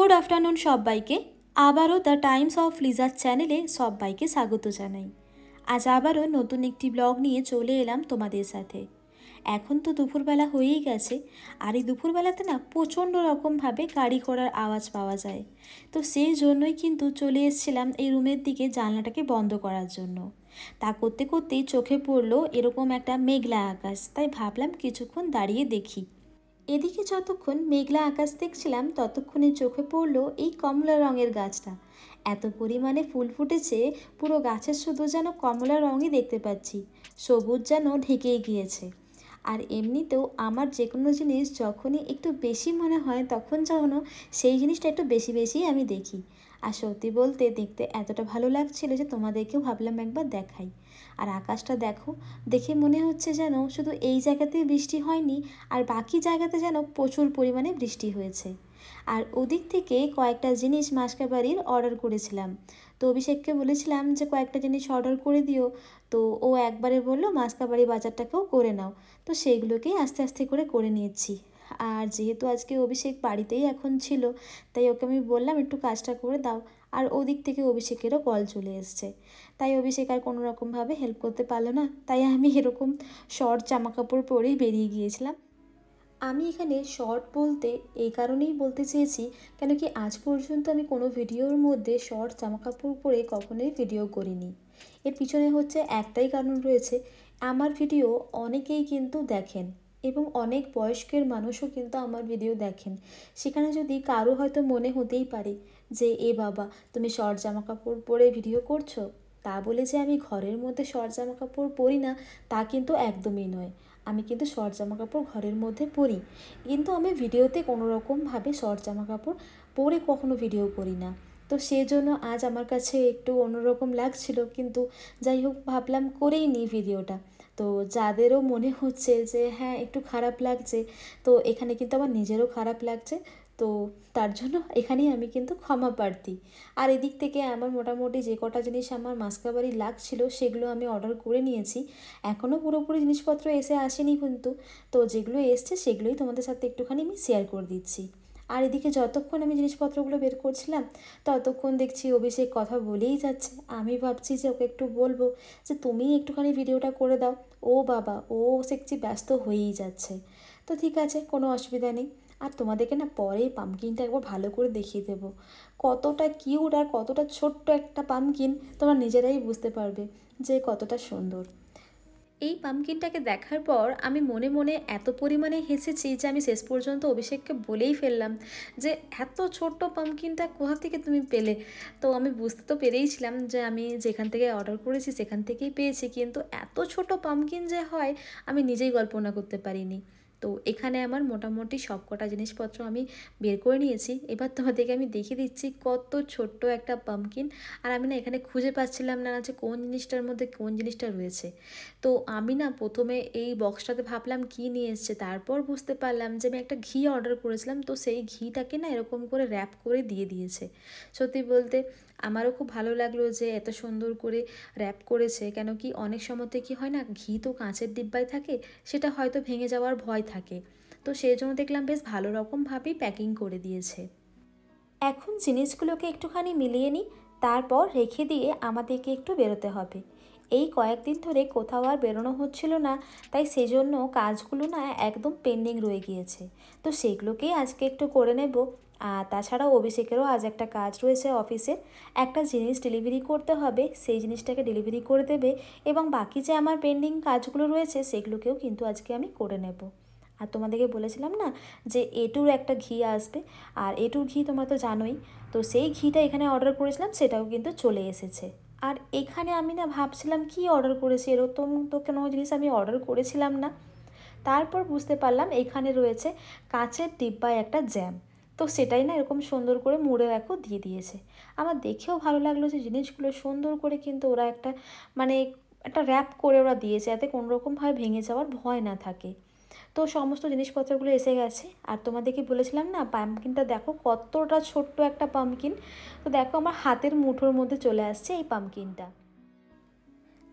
Good afternoon সবাইকে। আবারও the Times of লিজার চ্যানেলে সবাইকে স্বাগত জানাই। আজ আবারও নতুন একটি ব্লগ নিয়ে চলে এলাম তোমাদের সাথে। এখন তো দুপুরবেলা হয়েই গেছে, আর এই দুপুরবেলাতে না প্রচণ্ড রকমভাবে গাড়ি ঘোড়ার আওয়াজ পাওয়া যায়। তো সেই জন্যই কিন্তু চলে এসেছিলাম এই রুমের দিকে জানলাটাকে বন্ধ করার জন্য। তা করতে করতেই চোখে পড়লো এরকম একটা মেঘলা আকাশ, তাই ভাবলাম কিছুক্ষণ দাঁড়িয়ে দেখি। এদিকে যতক্ষণ মেঘলা আকাশ দেখছিলাম ততক্ষণে চোখে পড়লো এই কমলা রঙের গাছটা। এত পরিমাণে ফুল ফুটেছে, পুরো গাছের শুধু যেন কমলা রঙই দেখতে পাচ্ছি, সবুজ যেন ঢেকেই গিয়েছে। আর এমনিতেও আমার যে কোনো জিনিস যখনই একটু বেশি মনে হয় তখন যেন সেই জিনিসটা একটু বেশি বেশি আমি দেখি। আর সত্যি বলতে দেখতে এতটা ভালো লাগছিল যে তোমাদেরকেও ভাবলাম একবার দেখাই। আর আকাশটা দেখো, দেখে মনে হচ্ছে যেন শুধু এই জায়গাতেই বৃষ্টি হয়নি, আর বাকি জায়গাতে যেন প্রচুর পরিমাণে বৃষ্টি হয়েছে। আর ওদিক থেকে কয়েকটা জিনিস মাসকাবাড়ির অর্ডার করেছিলাম, তো অভিষেককে বলেছিলাম যে কয়েকটা জিনিস অর্ডার করে দিও। তো ও একবারে বললো মাসকাবাড়ি বাজারটাকেও করে নাও, তো সেইগুলোকেই আস্তে আস্তে করে নিয়েছি। আর যেহেতু আজকে অভিষেক বাড়িতেই এখন ছিল, তাই ওকে আমি বললাম একটু কাজটা করে দাও। আর ওদিক থেকে অভিষেকেরও কল চলে এসছে, তাই অভিষেক আর কোনো রকমভাবে হেল্প করতে পারলো না, তাই আমি এরকম শর্ট জামাকাপড় পরেই বেরিয়ে গিয়েছিলাম। আমি এখানে শর্ট বলতে এই কারণেই বলতে চেয়েছি, কেন কি আজ পর্যন্ত আমি কোনো ভিডিওর মধ্যে শর্ট জামাকাপড় পরে কখনোই ভিডিও করিনি। এর পিছনে হচ্ছে একটাই কারণ রয়েছে, আমার ভিডিও অনেকেই কিন্তু দেখেন এবং অনেক বয়স্কের মানুষও কিন্তু আমার ভিডিও দেখেন। সেখানে যদি কারো হয়তো মনে হতেই পারে যে এ বাবা, তুমি শর্ট জামাকাপড় পরে ভিডিও করছো, তা বলে যে আমি ঘরের মধ্যে শর্ট জামাকাপড় পরি না তা কিন্তু একদমই নয়। আমি কিন্তু শর্ট জামাকাপড় ঘরের মধ্যে পরি, কিন্তু আমি ভিডিওতে কোনো রকমভাবে শর্ট জামাকাপড় পরে কখনো ভিডিও করি না। তো সেজন্য আজ আমার কাছে একটু অন্যরকম লাগছিল, কিন্তু যাই হোক ভাবলাম করেই নিই ভিডিওটা। তো যাদেরও মনে হচ্ছে যে হ্যাঁ একটু খারাপ লাগছে, তো এখানে কিন্তু আমার নিজেরও খারাপ লাগছে, তো তার জন্য এখানেই আমি কিন্তু ক্ষমা প্রার্থী। আর এদিক থেকে আমার মোটামুটি যে কটা জিনিস আমার মাসকাবারি লাগছিল সেগুলো আমি অর্ডার করে নিয়েছি। এখনও পুরোপুরি জিনিসপত্র এসে আসেনি কিন্তু, তো যেগুলো এসছে সেগুলোই তোমাদের সাথে একটুখানি আমি শেয়ার করে দিচ্ছি। আর এদিকে যতক্ষণ আমি জিনিসপত্রগুলো বের করছিলাম ততক্ষণ দেখছি অভিষেক কথা বলেই যাচ্ছে। আমি ভাবছি যে ওকে একটু বলবো যে তুমি একটুখানি ভিডিওটা করে দাও। ও বাবা, ও দেখছি ব্যস্ত হয়েই যাচ্ছে। তো ঠিক আছে, কোনো অসুবিধা নেই। আর তোমাদেরকে না পরে পামকিনটা একবার ভালো করে দেখিয়ে দেবো, কতটা কিউট আর কতটা ছোট্ট একটা পামকিন, তোমরা নিজেরাই বুঝতে পারবে যে কতটা সুন্দর। এই পামকিনটাকে দেখার পর আমি মনে মনে এত পরিমাণে হেসেছি যে আমি শেষ পর্যন্ত অভিষেককে বলেই ফেললাম যে এত ছোট্ট পামকিনটা কোথা থেকে তুমি পেলে। তো আমি বুঝতে তো পেরেইছিলাম যে আমি যেখান থেকে অর্ডার করেছি সেখান থেকেই পেয়েছি, কিন্তু এত ছোট পামকিন যে হয় আমি নিজেই কল্পনা করতে পারিনি। তো এখানে আমার মোটামুটি সব কটা জিনিসপত্র আমি বের করে নিয়েছি। এবার তোমাদেরকে আমি দেখিয়ে দিচ্ছি কত ছোট্ট একটা পামকিন। আর আমি না এখানে খুঁজে পাচ্ছিলাম না যে কোন জিনিসটার মধ্যে কোন জিনিসটা রয়েছে। তো আমি না প্রথমে এই বক্সটাতে ভাবলাম কী নিয়ে এসছে, তারপর বুঝতে পারলাম যে আমি একটা ঘি অর্ডার করেছিলাম, তো সেই ঘিটাকে না এরকম করে র্যাপ করে দিয়ে দিয়েছে। সত্যি বলতে আমারও খুব ভালো লাগলো যে এত সুন্দর করে র্যাপ করেছে, কেন কি অনেক সময়তে কি হয় না, ঘি তো কাঁচের ডিব্বায় থাকে, সেটা হয়তো ভেঙে যাওয়ার ভয় থাকে। তো সেই জন্য দেখলাম বেশ ভালো রকমভাবেই প্যাকিং করে দিয়েছে। এখন জিনিসগুলোকে একটুখানি মিলিয়ে নিই, তারপর রেখে দিয়ে আমাদেরকে একটু বেরোতে হবে। এই কয়েকদিন ধরে কোথাও আর বেরোনো হচ্ছিল না, তাই সেই জন্য কাজগুলো না একদম পেন্ডিং রয়ে গিয়েছে। তো সেগুলোকেই আজকে একটু করে নেব। আর তাছাড়াও অভিষেকেরও আজ একটা কাজ রয়েছে অফিসে, একটা জিনিস ডেলিভারি করতে হবে, সেই জিনিসটাকে ডেলিভারি করে দেবে। এবং বাকি যে আমার পেন্ডিং কাজগুলো রয়েছে সেগুলোকেও কিন্তু আজকে আমি করে নেব। আর তোমাদেরকে বলেছিলাম না যে এটুর একটা ঘি আসবে, আর এটুর ঘি তোমরা তো জানোই। তো সেই ঘিটা এখানে অর্ডার করেছিলাম, সেটাও কিন্তু চলে এসেছে। আর এখানে আমি না ভাবছিলাম কি অর্ডার করেছি, এরকম তো কোনো জিনিস আমি অর্ডার করেছিলাম না। তারপর বুঝতে পারলাম এখানে রয়েছে কাঁচের ডিব্বায় একটা জ্যাম। তো সেটাই না এরকম সুন্দর করে মুড়ে দেখো দিয়ে দিয়েছে। আমার দেখেও ভালো লাগলো যে জিনিসগুলো সুন্দর করে কিন্তু ওরা একটা মানে একটা র্যাপ করে ওরা দিয়েছে, যাতে কোনোরকমভাবে ভেঙে যাওয়ার ভয় না থাকে। তো সমস্ত জিনিসপত্রগুলো এসে গেছে। আর তোমাদেরকে বলেছিলাম না পাম্পকিনটা দেখো কতটা ছোট্ট একটা পাম্পকিন। তো দেখো আমার হাতের মুঠোর মধ্যে চলে আসছে এই পাম্পকিনটা।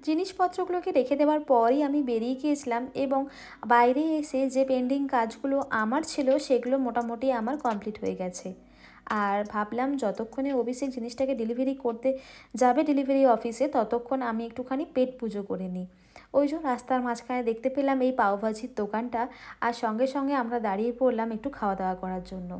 জিনিসপত্রগুলোকে রেখে দেওয়ার পরই আমি বেরিয়ে গিয়েছিলাম, এবং বাইরে এসে যে পেন্ডিং কাজগুলো আমার ছিল সেগুলো মোটামুটি আমার কমপ্লিট হয়ে গেছে। আর ভাবলাম যতক্ষণে অভিষেক জিনিসটাকে ডেলিভারি করতে যাবে ডেলিভারি অফিসে, ততক্ষণ আমি একটুখানি পেট পুজো করে নিই। ওই যে রাস্তার মাঝখানে দেখতে পেলাম এই পাওভাজির দোকানটা, আর সঙ্গে সঙ্গে আমরা দাঁড়িয়ে পড়লাম একটু খাওয়া দাওয়া করার জন্য।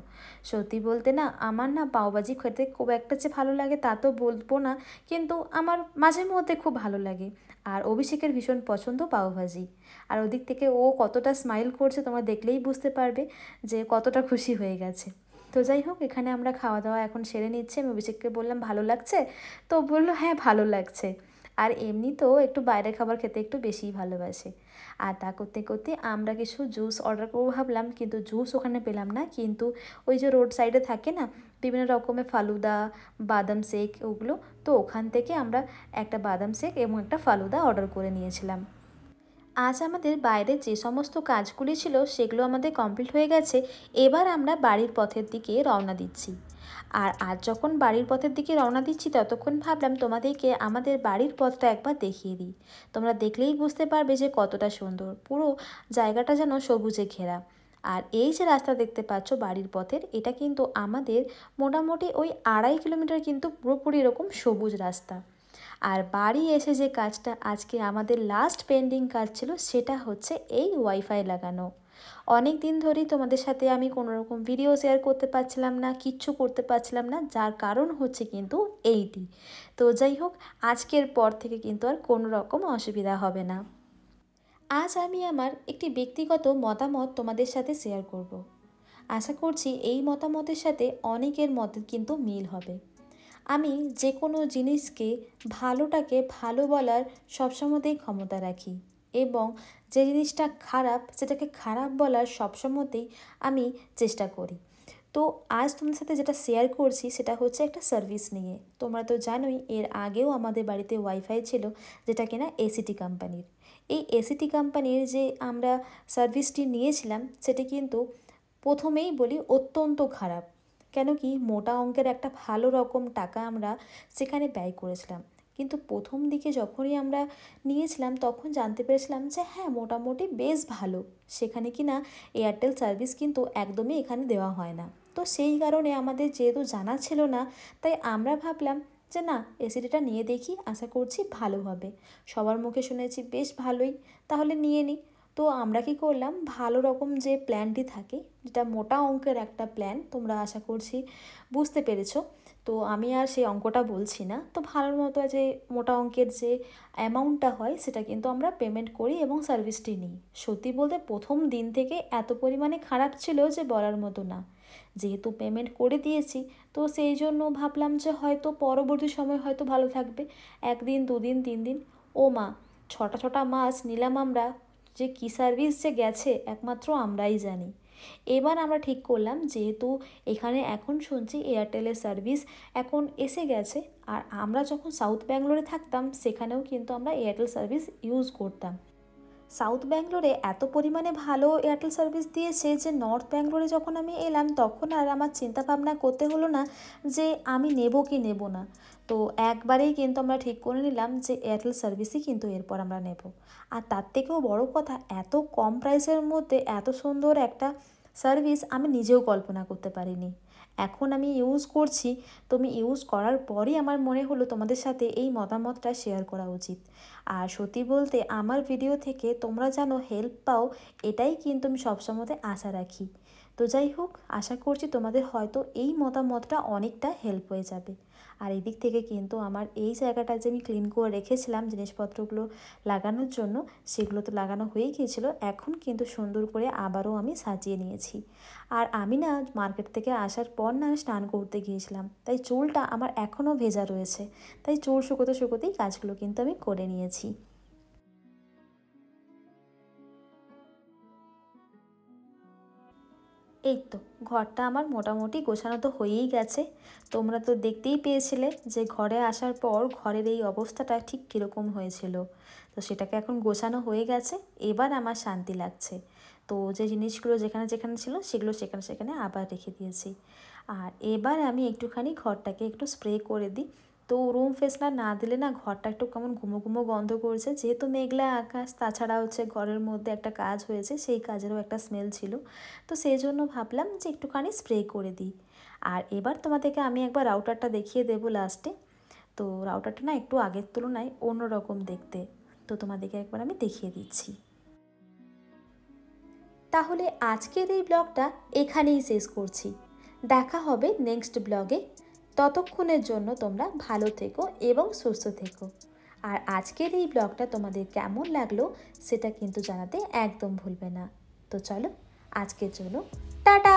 সত্যি বলতে না, আমার না পাওভাজি খেতে খুব একটা যে ভালো লাগে তা তো বলবো না, কিন্তু আমার মাঝে মধ্যে খুব ভালো লাগে। আর অভিষেকের ভীষণ পছন্দ পাওভাজি। আর ওদিক থেকে ও কতটা স্মাইল করছে তোমরা দেখলেই বুঝতে পারবে যে কতটা খুশি হয়ে গেছে। তো যাই হোক, এখানে আমরা খাওয়া দাওয়া এখন সেরে নিচ্ছি। আমি অভিষেককে বললাম ভালো লাগছে, তো বললো হ্যাঁ ভালো লাগছে। আর এমনিতেও একটু বাইরের খাবার খেতে একটু বেশিই ভালোবাসে। আর তা করতে করতে আমরা কিছু জুস অর্ডার করবো ভাবলাম, কিন্তু জুস ওখানে পেলাম না। কিন্তু ওই যে রোড সাইডে থাকে না বিভিন্ন রকমের ফালুদা, বাদাম শেক, ওগুলো, তো ওখান থেকে আমরা একটা বাদাম শেক এবং একটা ফালুদা অর্ডার করে নিয়েছিলাম। আজ আমাদের বাইরে যে সমস্ত কাজগুলি ছিল সেগুলো আমাদের কমপ্লিট হয়ে গেছে। এবার আমরা বাড়ির পথের দিকে রওনা দিচ্ছি। আর আজ যখন বাড়ির পথের দিকে রওনা দিচ্ছি ততক্ষণ ভাবলাম তোমাদেরকে আমাদের বাড়ির পথটা একবার দেখিয়ে দিই। তোমরা দেখলেই বুঝতে পারবে যে কতটা সুন্দর, পুরো জায়গাটা যেন সবুজে ঘেরা। আর এই যে রাস্তা দেখতে পাচ্ছ বাড়ির পথের, এটা কিন্তু আমাদের মোটামুটি ওই 2.5 কিলোমিটার কিন্তু পুরোপুরি এরকম সবুজ রাস্তা। আর বাড়ি এসে যে কাজটা আজকে আমাদের লাস্ট পেন্ডিং কাজ ছিল সেটা হচ্ছে এই ওয়াইফাই লাগানো। অনেক দিন ধরেই তোমাদের সাথে আমি কোনো রকম ভিডিও শেয়ার করতে পারছিলাম না, কিচ্ছু করতে পারছিলাম না, যার কারণ হচ্ছে কিন্তু এইটি। তো যাই হোক, আজকের পর থেকে কিন্তু আর কোনো রকম অসুবিধা হবে না। আজ আমি আমার একটি ব্যক্তিগত মতামত তোমাদের সাথে শেয়ার করব। আশা করছি এই মতামতের সাথে অনেকের মতে কিন্তু মিল হবে। আমি যে কোনো জিনিসকে ভালোটাকে ভালো বলার সবসময়তেই ক্ষমতা রাখি, এবং যে জিনিসটা খারাপ সেটাকে খারাপ বলার সবসময়তেই আমি চেষ্টা করি। তো আজ তোমাদের সাথে যেটা শেয়ার করছি সেটা হচ্ছে একটা সার্ভিস নিয়ে। তোমরা তো জানোই এর আগেও আমাদের বাড়িতে ওয়াইফাই ছিল, যেটা কিনা এসিটি কোম্পানির। এই এসিটি কোম্পানির যে আমরা সার্ভিসটি নিয়েছিলাম সেটি কিন্তু প্রথমেই বলি অত্যন্ত খারাপ। কেন কি, মোটা অঙ্কের একটা ভালো রকম টাকা আমরা সেখানে ব্যয় করেছিলাম। কিন্তু প্রথম দিকে যখনই আমরা নিয়েছিলাম তখন জানতে পেরেছিলাম যে হ্যাঁ মোটামুটি বেশ ভালো, সেখানে কি না এয়ারটেল সার্ভিস কিন্তু একদমই এখানে দেওয়া হয় না। তো সেই কারণে আমাদের যেহেতু জানা ছিল না, তাই আমরা ভাবলাম যে না, এসিডিটা নিয়ে দেখি, আশা করছি ভালো হবে। সবার মুখে শুনেছি বেশ ভালোই, তাহলে নিয়ে নিই। তো আমরা কি করলাম, ভালো রকম যে প্ল্যানটি থাকে, যেটা মোটা অঙ্কের একটা প্ল্যান, তোমরা আশা করছি বুঝতে পেরেছো। তো আমি আর সেই অঙ্কটা বলছি না। তো ভালোর মতো যে মোটা অঙ্কের যে অ্যামাউন্টটা হয় সেটা কিন্তু আমরা পেমেন্ট করি এবং সার্ভিসটি নিই। সত্যি বলতে প্রথম দিন থেকে এত পরিমাণে খারাপ ছিল যে বলার মতো না। যেহেতু পেমেন্ট করে দিয়েছি, তো সেই জন্য ভাবলাম যে হয়তো পরবর্তী সময় হয়তো ভালো থাকবে। 1 দিন 2 দিন 3 দিন, ও মা, 6টা মাস নিলাম আমরা, যে কী সার্ভিস যে গেছে একমাত্র আমরাই জানি। এবার আমরা ঠিক করলাম, যেহেতু এখানে এখন শুনছি এয়ারটেলের সার্ভিস এখন এসে গেছে, আর আমরা যখন সাউথ ব্যাঙ্গালোরে থাকতাম সেখানেও কিন্তু আমরা এয়ারটেল সার্ভিস ইউজ করতাম। সাউথ ব্যাঙ্গালোরে এত পরিমাণে ভালো এয়ারটেল সার্ভিস দিয়েছে যে নর্থ ব্যাঙ্গালোরে যখন আমি এলাম তখন আর আমার চিন্তা ভাবনা করতে হলো না যে আমি নেব কি নেব না। তো একবারেই কিন্তু আমরা ঠিক করে নিলাম যে এয়ারটেল সার্ভিসই কিন্তু এরপর আমরা নেব। আর তার থেকেও বড় কথা, এত কম প্রাইসের মধ্যে এত সুন্দর একটা সার্ভিস আমি নিজেও কল্পনা করতে পারিনি। এখন আমি ইউজ করছি, তো আমি ইউজ করার পরই আমার মনে হলো তোমাদের সাথে এই মতামতটা শেয়ার করা উচিত। আর সত্যি বলতে আমার ভিডিও থেকে তোমরা যেন হেল্প পাও, এটাই কিন্তু আমি সবসময় আশা রাখি। তো যাই হোক, আশা করছি তোমাদের হয়তো এই মতামতটা অনেকটা হেল্প হয়ে যাবে। আর এদিক থেকে কিন্তু আমার এই জায়গাটা যে আমি ক্লিন করে রেখেছিলাম জিনিসপত্রগুলো লাগানোর জন্য, সেগুলো তো লাগানো হয়ে গিয়েছিলো। এখন কিন্তু সুন্দর করে আবারও আমি সাজিয়ে নিয়েছি। আর আমি না মার্কেট থেকে আসার পর না আমি স্নান করতে গিয়েছিলাম, তাই চুলটা আমার এখনও ভেজা রয়েছে। তাই চুল শুকোতে শুকোতেই কাজগুলো কিন্তু আমি করে নিয়েছি। এই তো ঘরটা আমার মোটামুটি গোছানো তো হয়েই গেছে। তোমরা তো দেখতেই পেয়েছিলে যে ঘরে আসার পর ঘরের এই অবস্থাটা ঠিক কীরকম হয়েছিল। তো সেটাকে এখন গোছানো হয়ে গেছে, এবার আমার শান্তি লাগছে। তো যে জিনিসগুলো যেখানে যেখানে ছিল সেগুলো সেখানে সেখানে আবার রেখে দিয়েছি। আর এবার আমি একটুখানি ঘরটাকে একটু স্প্রে করে দিই। তো রুম ফ্রেশনার না দিলে না ঘরটা একটু কেমন ঘুমো ঘুমো গন্ধ করছে, যেহেতু মেঘলা আকাশ, তাছাড়া হচ্ছে ঘরের মধ্যে একটা কাজ হয়েছে, সেই কাজেরও একটা স্মেল ছিল। তো সেই জন্য ভাবলাম যে একটুখানি স্প্রে করে দিই। আর এবার তোমাদেরকে আমি একবার রাউটারটা দেখিয়ে দেবো লাস্টে। তো রাউটারটা না একটু আগের তুলনায় অন্যরকম দেখতে, তো তোমাদেরকে একবার আমি দেখিয়ে দিচ্ছি। তাহলে আজকের এই ব্লগটা এখানেই শেষ করছি। দেখা হবে নেক্সট ব্লগে। ততক্ষণের জন্য তোমরা ভালো থেকো এবং সুস্থ থেকো। আর আজকের এই ব্লগটা তোমাদের কেমন লাগলো সেটা কিন্তু জানাতে একদম ভুলবে না। তো চলো আজকের জন্য টাটা।